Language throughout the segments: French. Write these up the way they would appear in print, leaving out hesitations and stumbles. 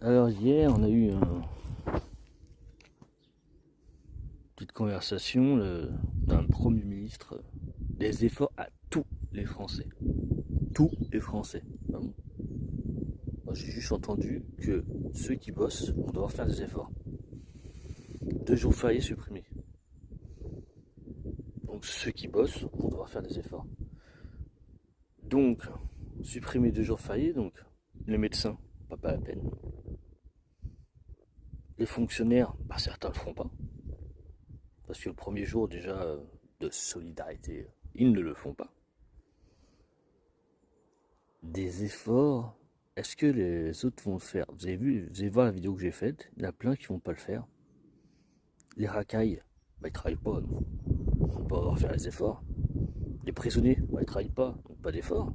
Alors hier, on a eu une petite conversation d'un Premier ministre, des efforts à tous les Français. Tous les Français. Vraiment. Moi, j'ai juste entendu que ceux qui bossent vont devoir faire des efforts. 2 jours fériés supprimés. Donc ceux qui bossent vont devoir faire des efforts. Donc, supprimer 2 jours fériés, donc les médecins, pas la peine. Les fonctionnaires, certains ne le feront pas. Parce que le premier jour déjà de solidarité, ils ne le font pas. Des efforts, est-ce que les autres vont le faire? Vous allez voir la vidéo que j'ai faite, il y en a plein qui vont pas le faire. Les racailles, ils travaillent pas, donc ils vont pas devoir faire les efforts. Les prisonniers, ils travaillent pas, donc pas d'efforts.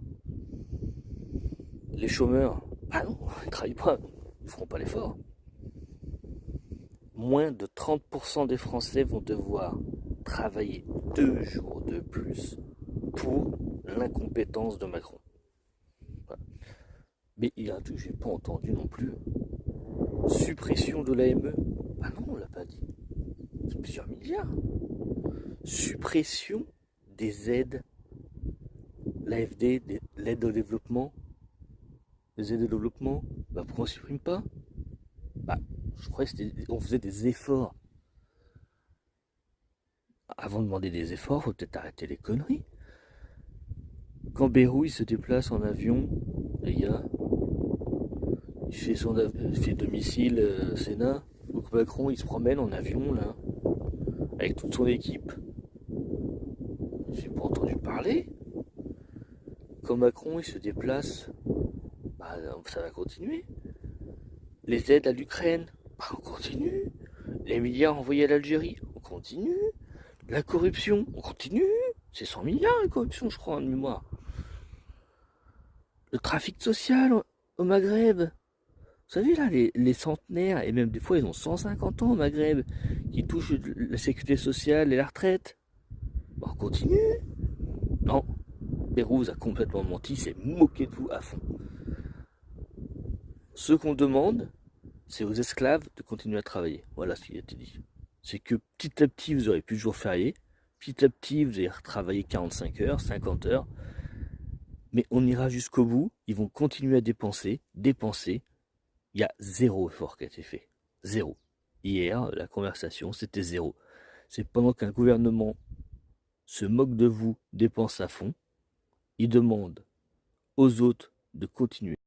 Les chômeurs, non, ils travaillent pas, ils feront pas l'effort. Moins de 30% des Français vont devoir travailler 2 jours de plus pour l'incompétence de Macron. Voilà. Mais il y a un truc que j'ai pas entendu non plus. Suppression de l'AME. Non, on l'a pas dit. C'est plusieurs milliards. Suppression des aides. L'AFD, l'aide au développement. Les aides au développement. Pourquoi on supprime pas? Je croyais qu'on faisait des efforts. Avant de demander des efforts, faut peut-être arrêter les conneries. Quand Bayrou il se déplace en avion, les gars, il fait domicile Sénat. Donc Macron il se promène en avion là, avec toute son équipe. J'ai pas entendu parler. Quand Macron il se déplace, ça va continuer. Les aides à l'Ukraine, on continue. Les milliards envoyés à l'Algérie, on continue. La corruption, on continue. C'est 100 milliards la corruption, je crois, en mémoire. Le trafic social au Maghreb. Vous savez là, les centenaires, et même des fois ils ont 150 ans au Maghreb, qui touchent la sécurité sociale et la retraite. On continue. Non, Pérouse a complètement menti, s'est moqué de vous à fond. Ce qu'on demande, c'est aux esclaves de continuer à travailler. Voilà ce qui a été dit. C'est que petit à petit, vous aurez plus de jours fériés. Petit à petit, vous allez retravailler 45 heures, 50 heures. Mais on ira jusqu'au bout. Ils vont continuer à dépenser. Il y a zéro effort qui a été fait. Zéro. Hier, la conversation, c'était zéro. C'est pendant qu'un gouvernement se moque de vous, dépense à fond, il demande aux autres de continuer.